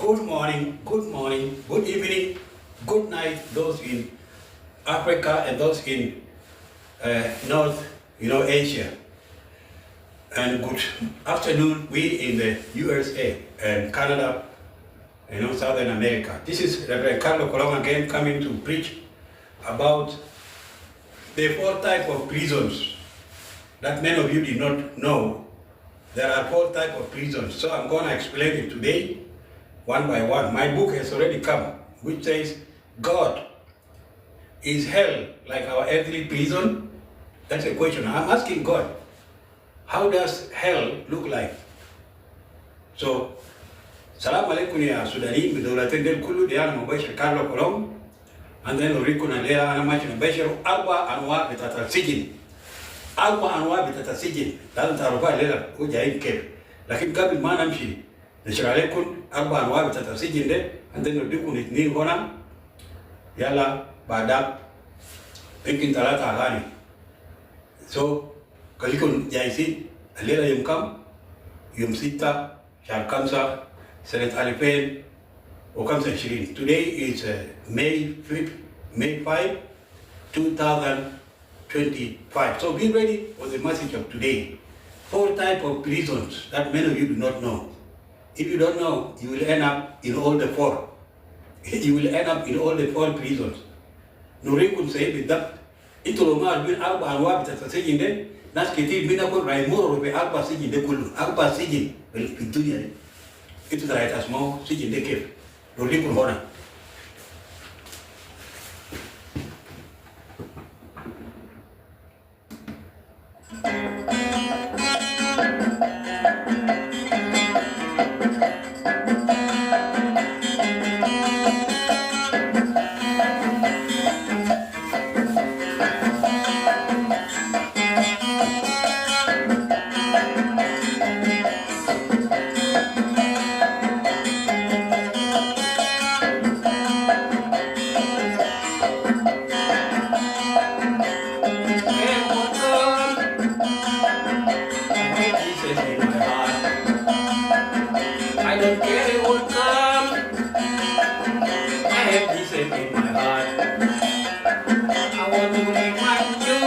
good morning, good evening, good night, those in Africa and those in North, Asia. And good afternoon, we in the USA and Canada, Southern America. This is Reverend Karlo Kolong again, coming to preach about the four types of prisons that many of you did not know. There are four types of prisons, so I'm going to explain it today, one by one. My book has already come, which says, God, is hell like our earthly prison? That's a question. I'm asking God, how does hell look like? So, Salam alaikum ya Sudanin, bidawlatin del kullu diana mubashir Karlo Kolong, and then Urikuna Lea Anamachin Bashir, Alba Anwa Bitata Sijin. Alba Anwa Bitata Sijin, doesn't Aruba Lela, Ujain Cave. Lakin Gabi Manamshi, the Sharalekun, Alba Anwa Bitata Sijin de, and then Udikun it Nin Hona, Yala, Badab, Pinkin Talata Alani. So, Kalikun Jaisi, Alela Yumkam, Yumsita, Sharkamsa, Senate Alipen, Okamsa Shirin. Today is May 5, 2025. So be ready for the message of today. Four types of prisons that many of you do not know. If you don't know, you will end up in all the four. You will end up in all the four prisons. Nurikun say with that, Itolomar bin Alba and Wabit at the Sijin, Naskiti, Minako, Raimuro, Alba Sijin, the Kulu, Alba Sijin, Pintunia. Itu terakhir atas mau sijin dekif, roli pun hona. I don't care what comes, I have Jesus in my heart. I want to remind you,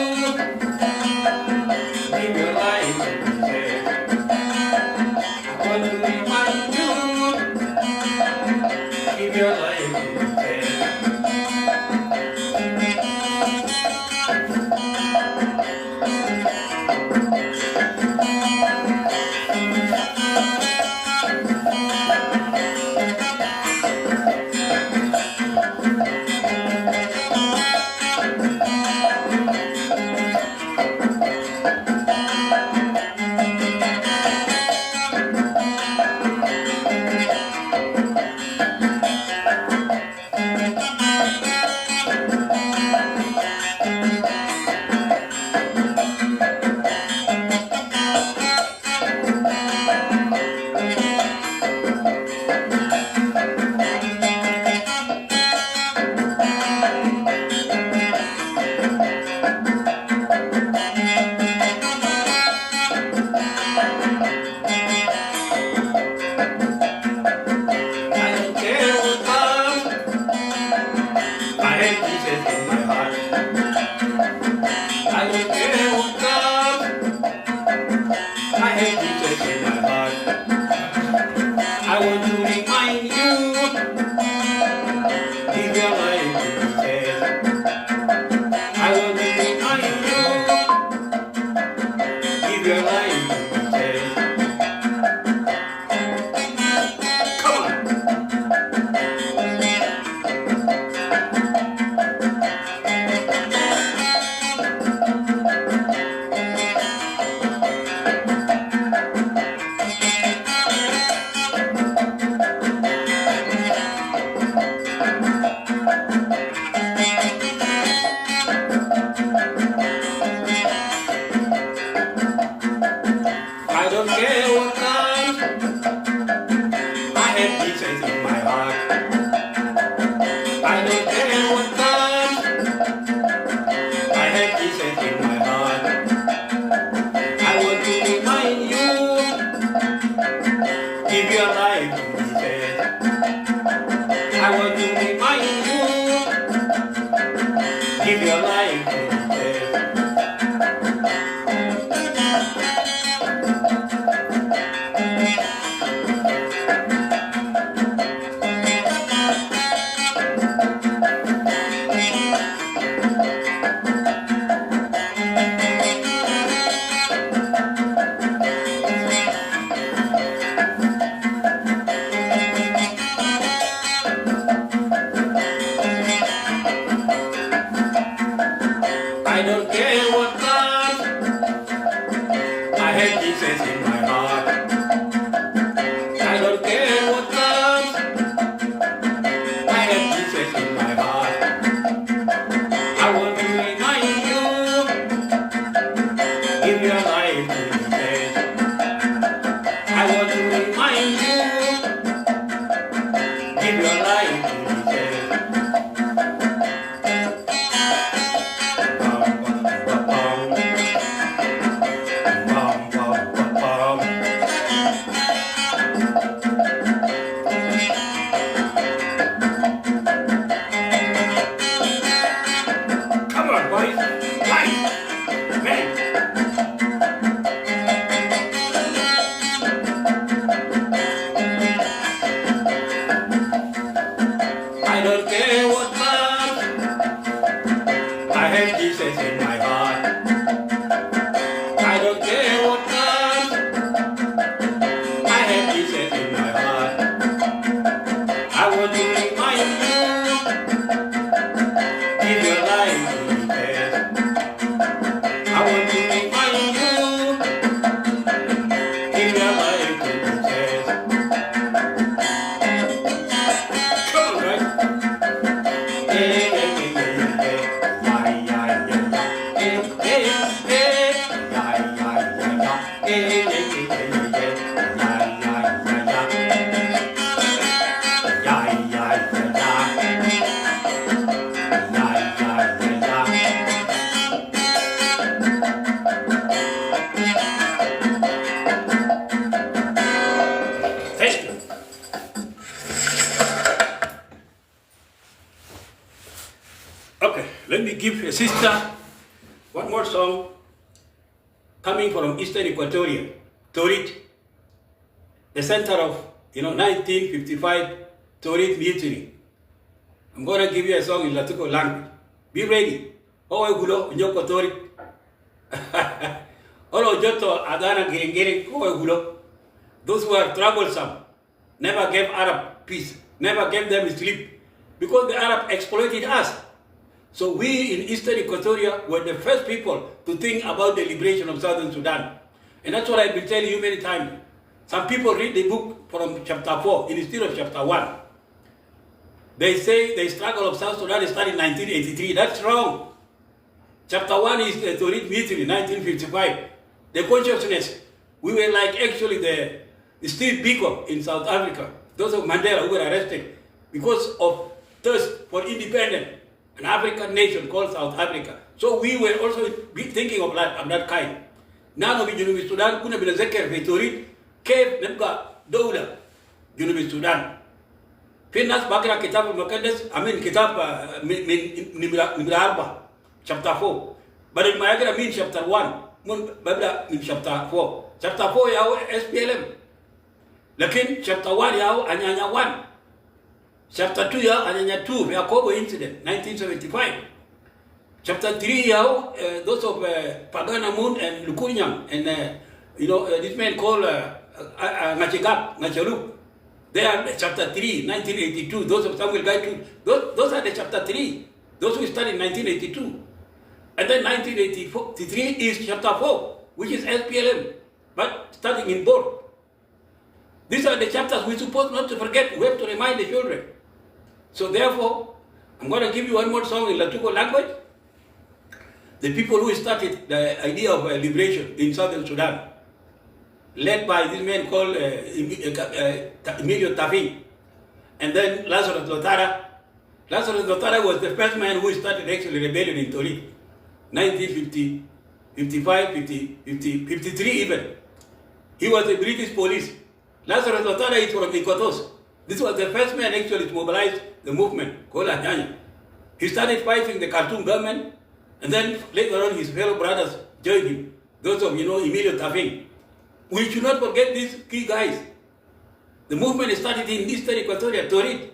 live your life in Jesus. I want to remind you, live your life in Jesus. Give your life to Jesus. have Jesus in my heart. I don't care what comes. I have Jesus in my heart. I want to remind you, give your life to Jesus. I want to remind you, give your life to Jesus. Come on, boys. Guys. Man. I don't care what comes. I have Jesus in my heart. I don't care what comes. I have Jesus in my heart. I want to remind you, give your life to Jesus. I want to remind you, give your life to Jesus. Come on, guys. Yeah, yeah, yeah, yeah, yeah. Yeah, yeah, yeah, yeah. Yeah, yeah, yeah. Yeah, yeah, yeah, yeah. Yeah, yeah, yeah, yeah, yeah. Yeah, yeah, yeah, yeah. Yeah, yeah, yeah, yeah. Yeah, yeah, yeah, yeah. Thank you. Okay, let me give a sister one more song coming from Eastern Equatoria, Torit, the center of 1955 Torit mutiny. I'm gonna give you a song in Latuko language. Be ready. Owe gulo nyoko Torit. Olo joto adana gengere owe gulo. Those who are troublesome never gave Arab peace, never gave them sleep, because the Arab exploited us. So we in Eastern Equatoria were the first people to think about the liberation of Southern Sudan. And that's what I've been telling you many times. Some people read the book from chapter 4 instead of chapter 1. They say the struggle of South Sudan started in 1983. That's wrong. Chapter 1 is the Torit Mutiny, 1955. The consciousness. We were like actually the Steve Biko in South Africa. Those of Mandela who were arrested because of thirst for independence. An African nation called South Africa. So we were also thinking of that kind. Now we Junubi Sudan, kuna bila zeker Torit, Cape Nebga Doula, Junubi Sudan. Finas Bakra Kitab Makades, Kitab Nimra Arba, chapter 4. But in Mayagra means chapter 1, Babla means chapter 4. Chapter 4 yao SPLM. Lakin chapter 1 yao Anyanya 1. Chapter 2 yao Anyanya 2, Yakobo incident, 1975. Chapter 3 yao, those of Pagana Moon and Lukunyang, and this man called Ngachigap, Ngachalup. They are chapter 3, 1982. Those of Samuel Gaitu, those are the chapter 3. Those who started in 1982. And then 1983 is chapter 4, which is SPLM, but starting in board. These are the chapters we're supposed not to forget. We have to remind the children. So therefore, I'm going to give you one more song in Latuko language. The people who started the idea of liberation in Southern Sudan, led by this man called Emilio Tafin, and then Lazarus Lotara. Lazarus Lotara was the first man who started actually rebellion in Torit, 1950, 55, 50, 50, 53 even. He was the British police. Lazarus Lotara is from Ikotos. This was the first man actually to mobilize the movement called Anyanya. He started fighting the Khartoum government, and then later on his fellow brothers joined him. Those of Emilio Tafin. We should not forget these key guys. The movement started in Eastern Equatoria, Torit.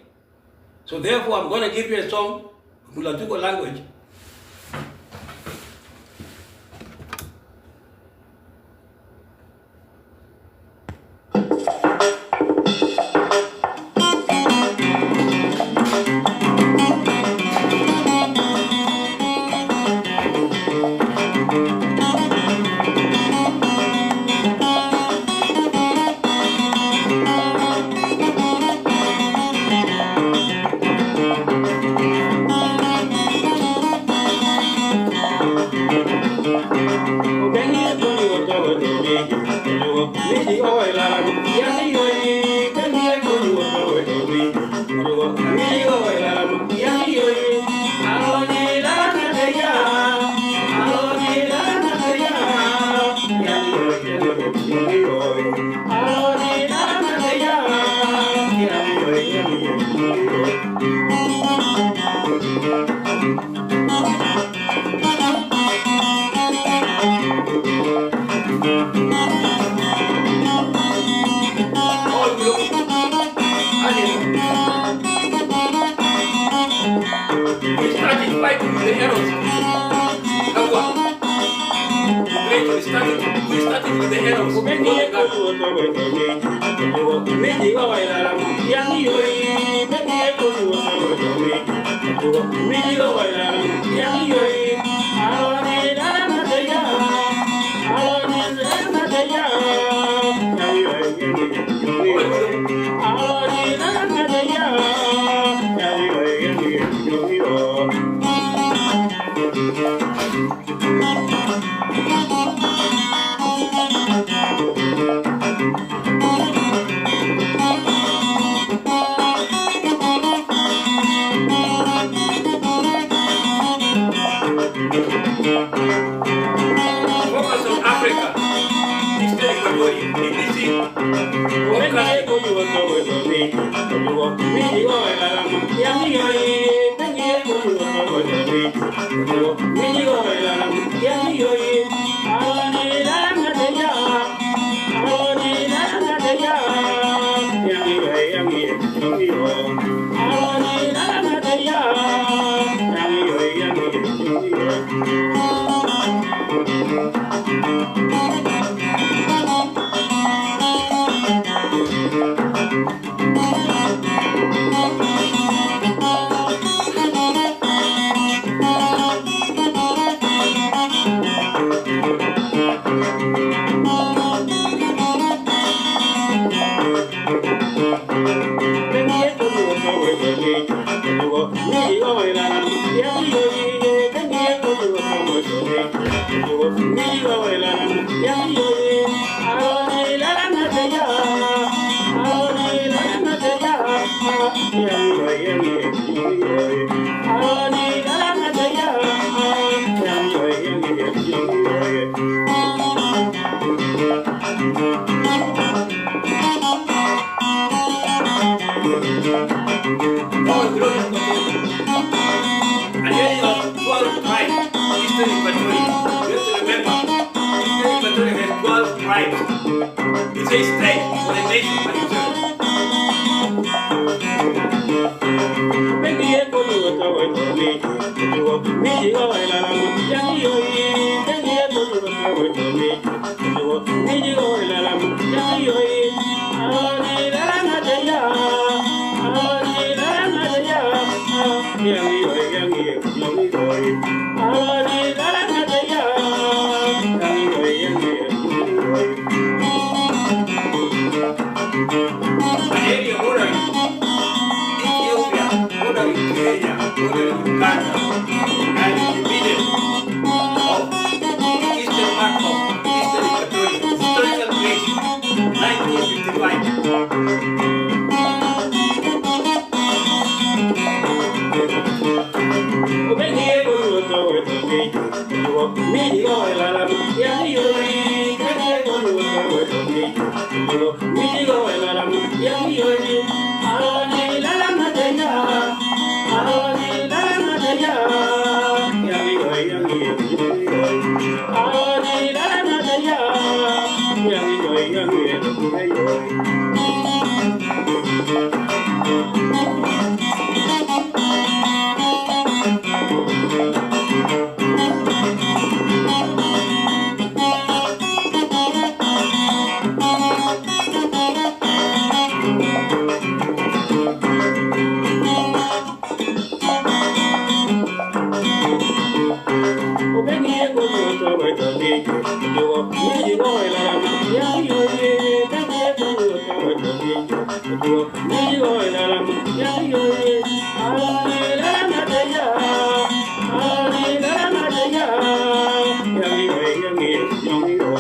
So therefore, I'm going to give you a song in Latuko language.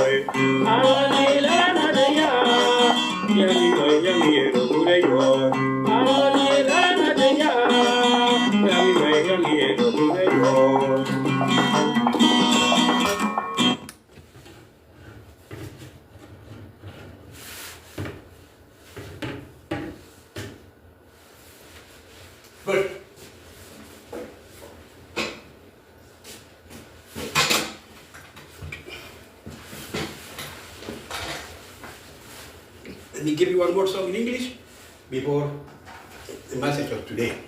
Yang Good. Let me give you one more song in English before the message of today.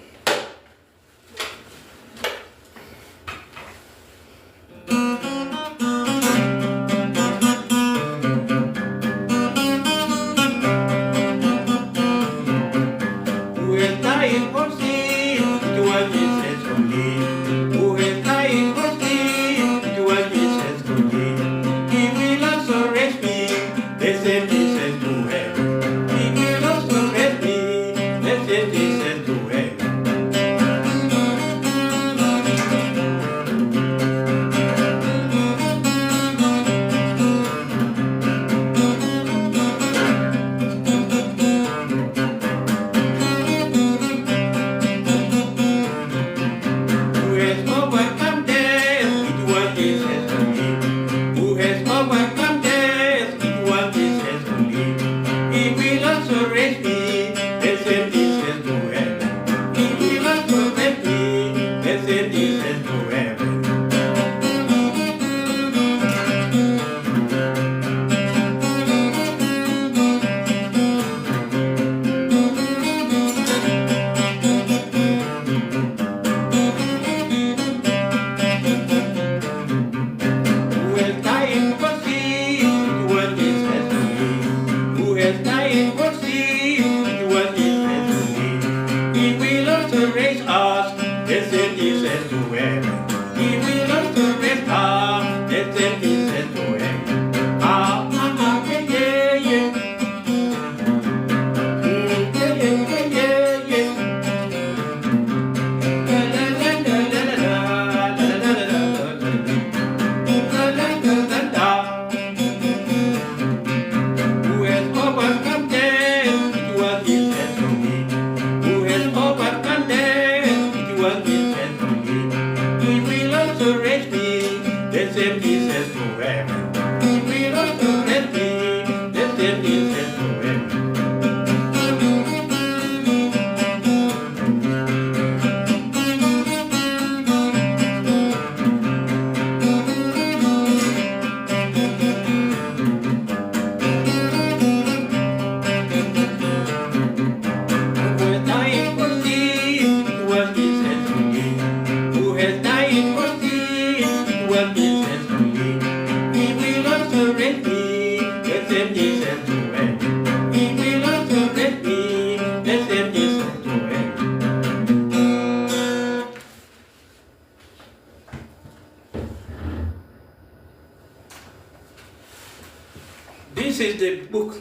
This is the book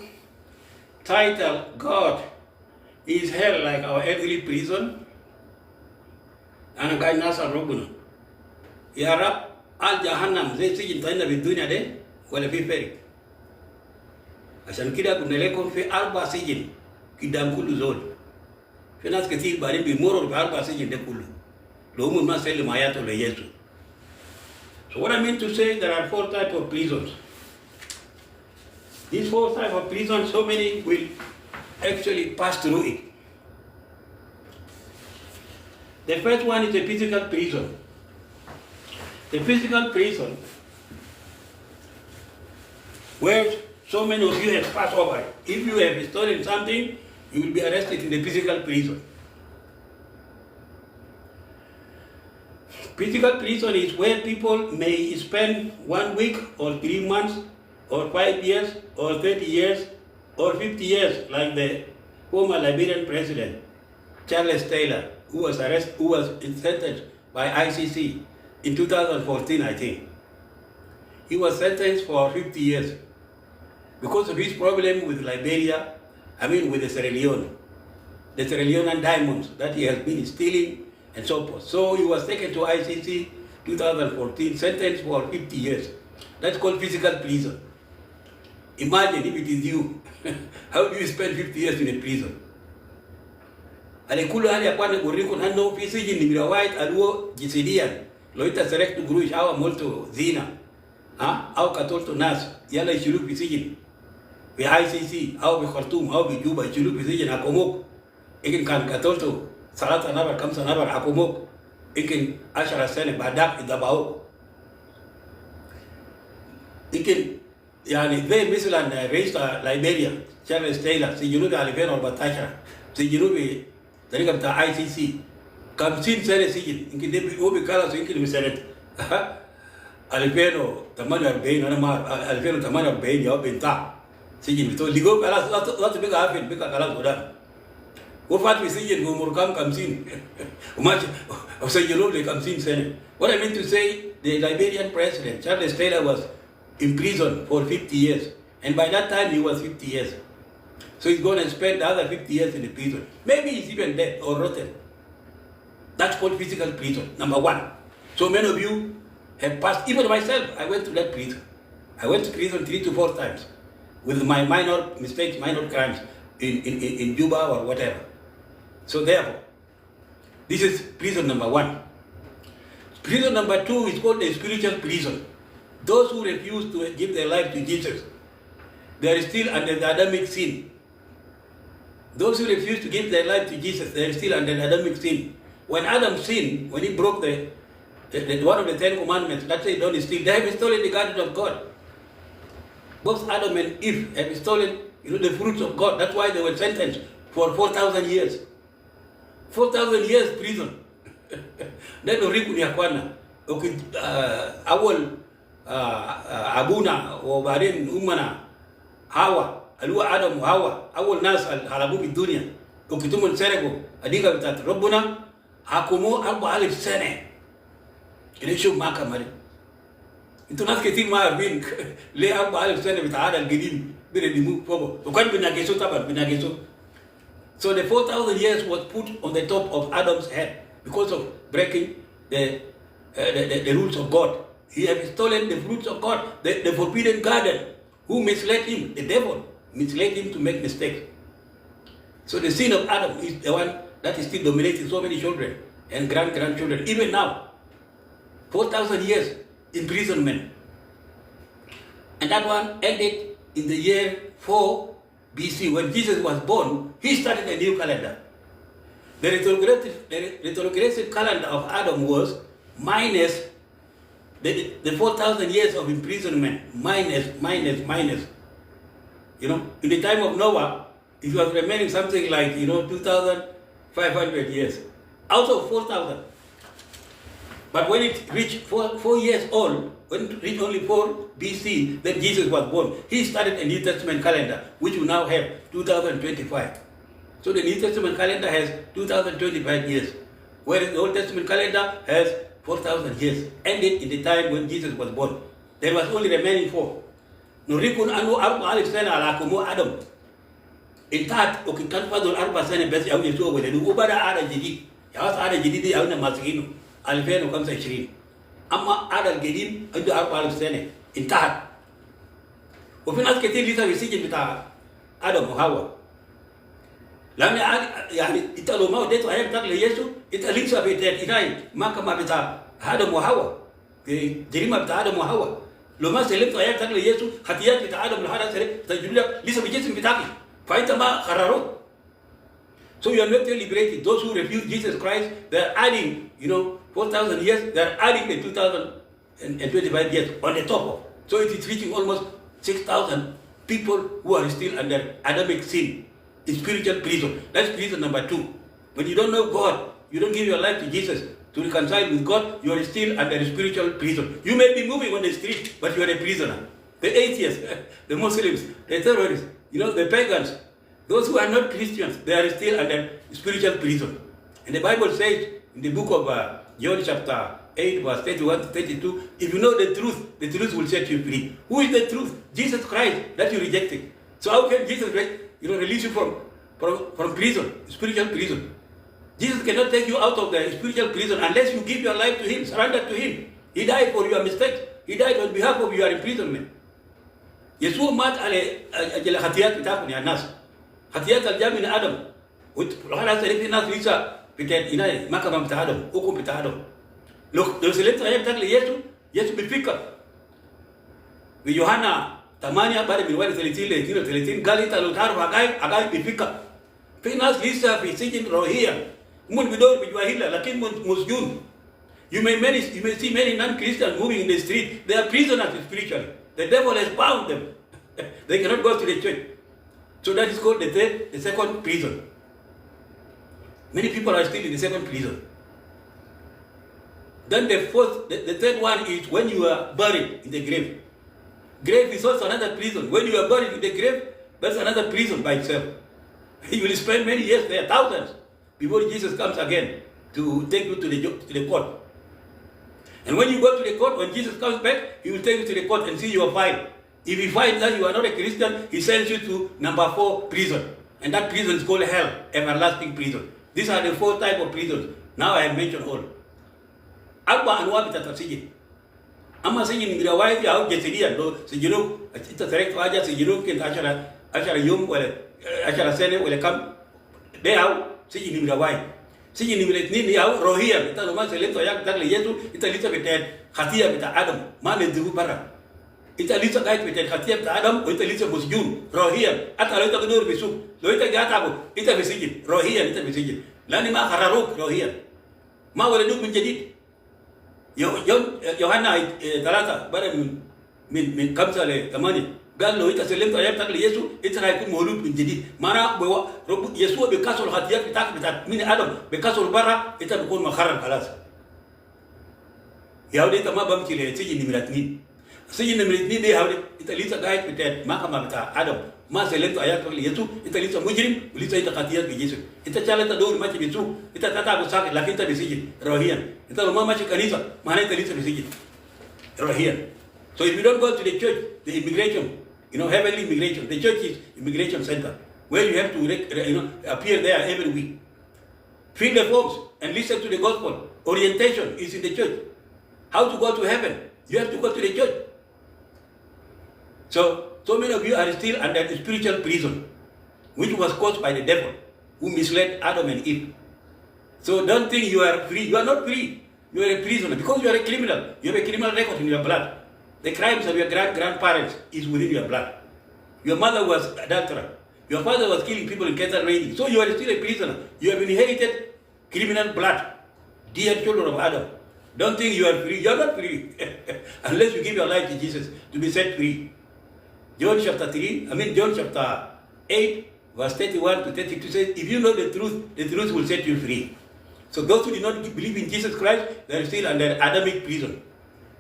titled God is Hell Like Our Earthly Prison. And guy Nasa Robuno. Yarab Al Jahannam, they see in Tana with Dunya de, well a piperi. Asan Kida Kunelekon fe Alba Sijin, Kidamkulu Zone. Fenas Katil Barim be more of Alba Sijin de Kulu. Lomu Masel Mayato Le Yesu. So what I mean to say, there are 4 types of prisons. These 4 types of prisons, so many will actually pass through it. The first one is the physical prison. The physical prison, where so many of you have passed over. If you have stolen something, you will be arrested in the physical prison. Physical prison is where people may spend 1 week or 3 months or 5 years or 30 years or 50 years, like the former Liberian president, Charles Taylor, who was sentenced by ICC in 2014, I think. He was sentenced for 50 years because of his problem with Liberia, with the Sierra Leone, the Sierra Leonean diamonds that he has been stealing and so forth. So he was taken to ICC 2014, sentenced for 50 years. That's called physical prison. Imagine if it is you. How do you spend 50 years in a prison? Alikula hali ya kwana guriko nando pisiji ni mira white aluo jisidian. Loita select gruish awa molto zina. Au katolto nas. Yala ishulu pisiji. Bi ICC, au bi Khartoum, au bi Juba, ishulu pisiji na komok. Ikin kan katolto salata nabar kamsa nabar akomok. Ikin ashara sene badak idabao. Ikin yani they mislan raised Liberia, Charles Taylor, si junubi alifeno al batashara. Si junubi dari kata ICC, kamsin sene sijin, inki debi obi kala so inki misanet. Alifeno tamani arbain, ana mar alifeno tamani arbain ya benta. Sijin itu ligo kala latu beka afin beka kala sudah. Wafat mi sijin umurkam kamsin. Umach sayjinu le kamsin sene. What I mean to say, the Liberian president Charles Taylor was in prison for 50 years, and by that time he was 50 years. So he's going to spend the other 50 years in the prison. Maybe he's even dead or rotten. That's called physical prison, number one. So many of you have passed, even myself, I went to that prison. I went to prison 3 to 4 times with my minor mistakes, minor crimes in Juba or whatever. So therefore, this is prison number one. Prison number two is called the spiritual prison. Those who refuse to give their life to Jesus, they are still under the Adamic sin. Those who refuse to give their life to Jesus, they are still under the Adamic sin. When Adam sinned, when he broke the one of the 10 commandments, let's say don't steal, they have stolen the garden of God. Both Adam and Eve have stolen, the fruits of God. That's why they were sentenced for 4,000 years. 4,000 years prison. Then uriku ni akwana. Awal abuna wa barin umana Hawa, alua Adam Hawa, awal nas halabu bi dunia. Ukitumun serego adika bitat Rabbuna hakumu 4,000 sene. Ilishu maka mari. Itu nas ketir ma bin le 4,000 sene bitaada al-qadim bire dimu fogo. Ukan binageso taban binageso. So the 4,000 years was put on the top of Adam's head because of breaking the rules of God. He had stolen the fruits of God, the forbidden garden. Who misled him? The devil misled him to make mistakes. So the sin of Adam is the one that is still dominating so many children and grandchildren, even now. 4,000 years imprisonment. And that one ended in the year 4 BC. When Jesus was born, he started a new calendar. The retrogressive calendar of Adam was minus the 4,000 years of imprisonment, minus. In the time of Noah, it was remaining something like, 2,500 years out of 4,000. But when it reached 4 years old, when it reached only 4 BC, then Jesus was born. He started a New Testament calendar, which we now have 2025. So the New Testament calendar has 2025 years, whereas the Old Testament calendar has 4,000 years, ended in the time when Jesus was born. There was only remaining 4. Nurikun anu arba alif sana ala kumu Adam. Intat ukikan fadul arba sana basi au yesu wale du ubada ada jadi. Ya was ada jadi di au na masinu. Alfenu kamsa 20. Amma ada gedim adu arba alif sana. Intat. وفي ناس كتير لسه بيسجن بتاع آدم وحواء. لأن يعني أنت لو ما وديته أيام تاكل يسوع أنت لسه بتأتي ما كما بتاع آدم وحواء. جريمة بتاع آدم وحواء. لو ما سلمت أيام تاكل يسوع خطيات بتاع آدم وحواء سلم تجيب لك لسه بجسم بتاعك. فأنت ما خرروا. So you are not liberated. Those who refuse Jesus Christ, they are adding, 4,000 years. They are adding the 2,025 years on the top of. So it is reaching almost 6,000 people who are still under Adamic sin, in spiritual prison. That's prison number 2. When you don't know God, you don't give your life to Jesus to reconcile with God, you are still under spiritual prison. You may be moving on the street, but you are a prisoner. The atheists, the Muslims, the terrorists, the pagans, those who are not Christians, they are still under spiritual prison. And the Bible says in the book of John chapter 8, verse 31 to 32, if you know the truth will set you free. Who is the truth? Jesus Christ that you rejected. So how can Jesus release you from prison, spiritual prison? Jesus cannot take you out of the spiritual prison unless you give your life to Him, surrender to Him. He died for your mistakes. He died on behalf of your imprisonment. يسوع مات على أجل خطيات بتاعكم يا ناس. خطيات الجا من آدم. وخلاص في ناس لسه بتاعت هنا ما كمان بتاع آدم، حكم بتاع آدم. لو سلمت أيام بتاعك ليسوع، يسوع بيفكر. في يوحنا 8 بعد من 31 ل 32 قال أنت لو تعرف حقائق بيفكر. في ناس لسه في سجن روحيا. هم بدور بجواهيلا لكن مسجون. You may see many non-Christians moving in the street. They are prisoners spiritually. The devil has bound them. They cannot go to the church. So that is called the second prison. Many people are still in the second prison. Then the third one is when you are buried in the grave. Grave is also another prison. When you are buried in the grave, that's another prison by itself. You will spend many years there, thousands, before Jesus comes again to take you to the court. And when you go to the court, when Jesus comes back, he will take you to the court and see your file. If he finds that you are not a Christian, he sends you to number 4 prison. And that prison is called hell, everlasting prison. These are the 4 types of prisons. Now I have mentioned all. Agba anwa bitata sijin. Ama sijin ngirawai ya au jesirian do sijinu ita direct aja sijinu kin ashara yum wala ashara sene wala kam de au sijin ngirawai. Sijin ngirawai ni au rohia ita loma selento yak takle yesu ita lita betet khatia bita adam mane dibu bara. Ita lita gait betet khatia bita adam o ita lita musjun rohia ata lo ita kudur bisu lo ita gata bu ita bisijin rohia ita bisijin lani ma khararuk rohia ma wala duk min jadid. يوحنا 3 بدأ من 5 ل 8 قال له انت سلمت ايامك ليسوع انت هيكون مولود من جديد معناه رب يسوع بكسر الخطيات بتاعت من ادم بكسر برا انت بتكون مخرج خلاص يا ولد انت ما بمشي لسجن نمرة 2 سجن نمرة 2 دي يا ولد انت لسه قاعد بتاعت محكمة بتاع ادم ما سلمت ايامك ليسوع انت لسه مجرم ولسه انت خطيات بيسوع انت شالت دور ماشي بيسوع انت تتعب ساكت لكن انت بسجن روحيا انت لو ما ماشي كنيسه معناه انت لسه بسجن روحيا. So if you don't go to the church, the immigration, heavenly immigration, the church is immigration center where you have to appear there every week, fill the forms and listen to the gospel. Orientation is in the church. How to go to heaven? You have to go to the church. So many of you are still under the spiritual prison, which was caused by the devil, who misled Adam and Eve. So don't think you are free. You are not free. You are a prisoner because you are a criminal. You have a criminal record in your blood. The crimes of your grandparents is within your blood. Your mother was adulterer. Your father was killing people in cattle raiding. So you are still a prisoner. You have inherited criminal blood. Dear children of Adam, don't think you are free. You are not free unless you give your life to Jesus to be set free. John chapter 8, verse 31 to 32 says, if you know the truth will set you free. So those who do not believe in Jesus Christ, they are still under Adamic prison.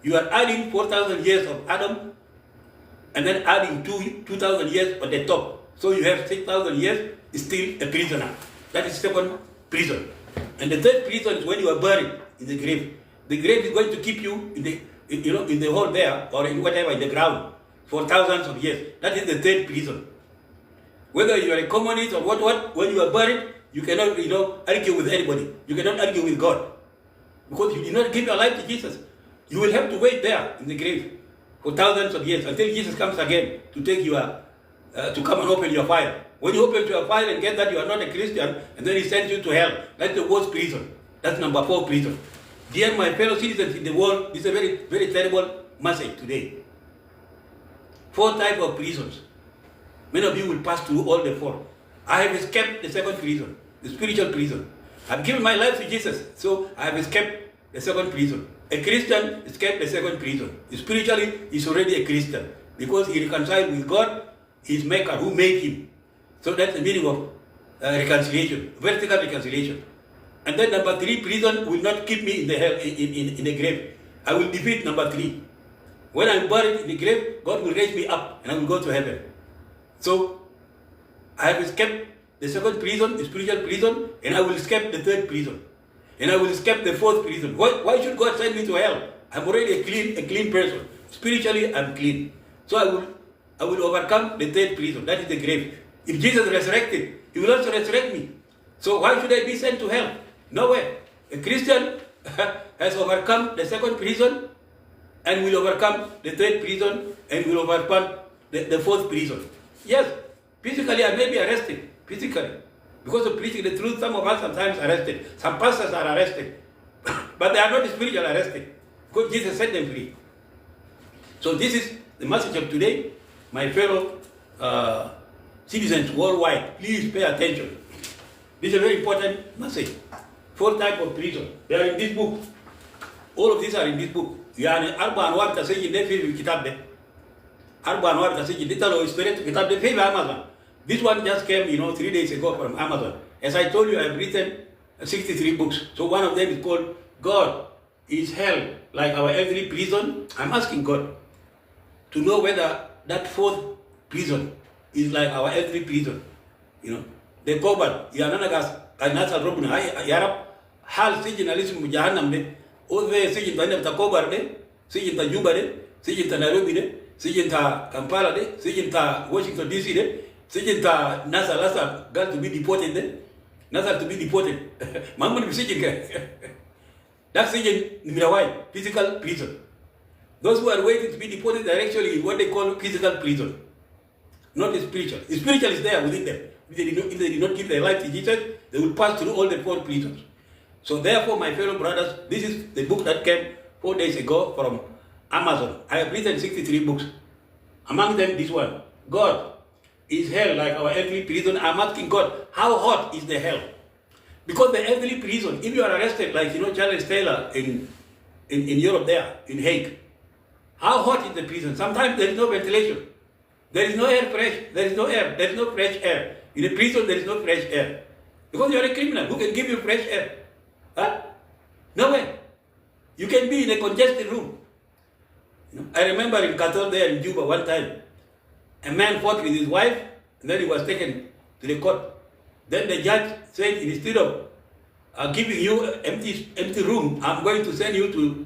You are adding 4,000 years of Adam, and then adding 2,000 years on the top. So you have 6,000 years, still a prisoner. That is second prison. And the third prison is when you are buried in the grave. The grave is going to keep you in the hole there, or in whatever, in the ground, for thousands of years. That is the third prison. Whether you are a communist or what, when you are buried, you cannot, argue with anybody. You cannot argue with God. Because you did not give your life to Jesus. You will have to wait there in the grave for thousands of years until Jesus comes again to take you, to come and open your file. When you open your file and get that you are not a Christian, and then he sends you to hell, that's the worst prison. That's number 4 prison. Dear my fellow citizens in the world, this is a very, very terrible message today. 4 types of prisons. Many of you will pass through all the 4. I have escaped the second prison, the spiritual prison. I've given my life to Jesus, so I have escaped the second prison. A Christian escaped the second prison. Spiritually, he's already a Christian because he reconciled with God, his maker, who made him. So that's the meaning of reconciliation, vertical reconciliation. And then number 3, prison will not keep me in the hell, in the grave. I will defeat number 3. When I'm buried in the grave, God will raise me up and I will go to heaven. So I have escaped the second prison, the spiritual prison, and I will escape the third prison. And I will escape the 4th prison. Why should God send me to hell? I'm already a clean person. Spiritually, I'm clean. So I will overcome the 3rd prison. That is the grave. If Jesus resurrected, he will also resurrect me. So why should I be sent to hell? No way. A Christian has overcome the second prison and will overcome the 3rd prison and will overcome the fourth prison. Yes, physically I may be arrested, physically. Because of preaching the truth, some of us sometimes arrested. Some pastors are arrested. But they are not spiritually arrested. Because Jesus set them free. So this is the message of today. My fellow citizens worldwide, please pay attention. This is a very important message. 4 types of prison. They are in this book. All of these are in this book. Yani arba anwar tasiji de fi kitab de. Arba anwar tasiji de talo historia kitab de fi Amazon. This one just came, 3 days ago from Amazon. As I told you, I've written 63 books. So one of them is called God is Hell Like Our Earthly Prison. I'm asking God to know whether that fourth prison is like our earthly prison. The Koban, Yananagas, Anasa Robuna, Yarab, Hal Sijin Alisim Jahannam de, Ove Sijin Tana Kobar de, Sijin Ta Juba de, Sijin Ta Nairobi de, Sijin Ta Kampala de, Sijin Ta Washington DC de, Sijin ta Nasa Lasa got to be deported then. Nasa to be deported. Mamma be Sijin. That's Sijin Mirawai, physical prison. Those who are waiting to be deported are actually in what they call physical prison. Not the spiritual. The spiritual is there within them. If they did not give their life to Jesus, they will pass through all the 4 prisons. So therefore, my fellow brothers, this is the book that came 4 days ago from Amazon. I have written 63 books. Among them, this one. God is hell like our earthly prison. I'm asking God, how hot is the hell? Because the earthly prison, if you are arrested, like Charles Taylor in Europe there, in Hague, how hot is the prison? Sometimes there is no ventilation. There is no air fresh. There is no air. There is no fresh air. In a prison, there is no fresh air. Because you are a criminal. Who can give you fresh air? Huh? No way. You can be in a congested room. I remember in Qatar there in Juba one time, a man fought with his wife, and then he was taken to the court. Then the judge said, instead of giving you an empty room, I'm going to send you to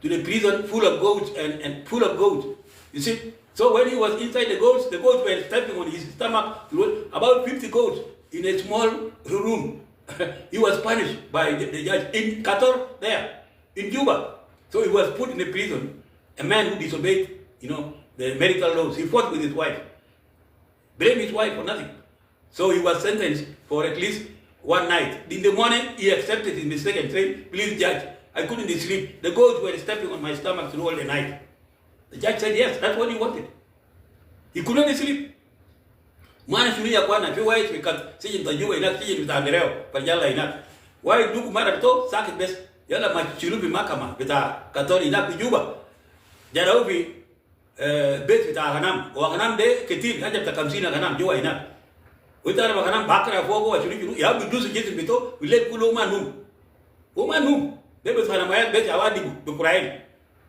the prison full of goats and full of goats. You see? So when he was inside the goats were stepping on his stomach, about 50 goats in a small room. He was punished by the judge in Qatar there, in Juba. So he was put in a prison, a man who disobeyed, the medical laws. He fought with his wife. Blamed his wife for nothing. So he was sentenced for at least 1 night. In the morning, he accepted his mistake and said, please judge, I couldn't sleep. The goats were stepping on my stomach through all the night. The judge said, yes, that's what he wanted. He couldn't sleep. Mana shuri ya kwana, fi wai chikat, sijin tajuwa inak, sijin vita andereo, parjala inak. Wai duku mara to, sakit bes, yala machirupi makama, vita katori inak di Juba. Jara upi, bes vita hanam, o hanam de ketir, haja vita kamsina hanam, juwa inak. Uitara hanam bakra fogo, wa shuri kinu, ya bidusu jesu bito, wile kulo manum. O manum, de bes hanam ayat bes awadi bukuraini.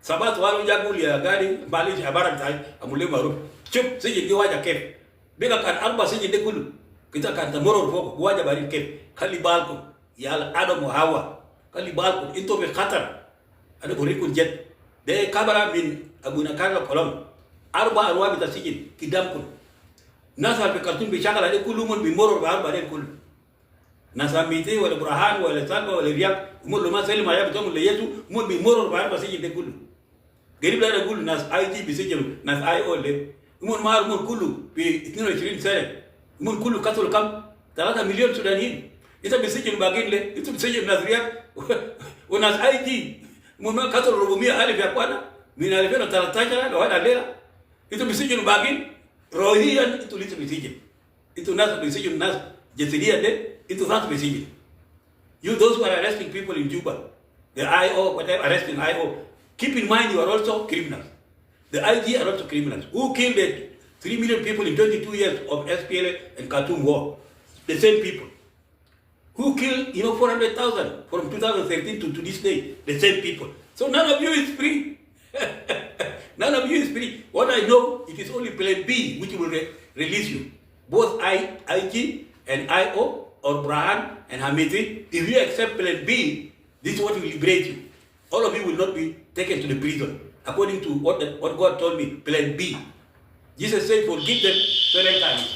Sabat walo jaguli ya gari, bali habara bitai, amule maru. Chup, sijin kiwaja kef. Bega kan arba sijin de kulu. Kita kan tamoro fogo, waja bari kef. Kali balko, yal Adam wa Hawa. Kali balko, into be khatar. Ada burikul jet. De kabara min abuna Karlo Kolong. Arba arwa bita sijin, kidam kul. Nasa be kartun be chakala de kulu mun bi moro ba arba de kulu. Nasa miti wala Burhan wala Salba wala Riyak, umur luma selma ya bitom le Yesu, mun bi moro ba arba sijin de kulu. Gerib la kulu nas IT bisijin nas IO le. Umur mar umur kulu bi 22 sene. Umur kulu katul kam 3 milion Sudanin. Ita bisijin bagin le, itu bisijin nas Riyak. Unas IT umur katul 400,000 ya kwana. Mina alifia na 13 na wada lela. Itu bisijin bagin rohian itu litu bisijin. Itu nas bisijin nas jesidia de itu nas bisijin. You those who are arresting people in Juba, the IO, whatever arresting IO, keep in mind you are also criminals. The IG are also criminals. Who killed the 3 million people in 22 years of SPLA and Khartoum war? The same people. Who killed 400,000 from 2013 to this day? The same people. So none of you is free. None of you is free. What I know, it is only plan B which will release you. Both IG and IO or Brahan and Hamiti. If you accept plan B, this is what will liberate you. All of you will not be taken to the prison. According to what God told me, plan B. Jesus said, forgive them 7 times.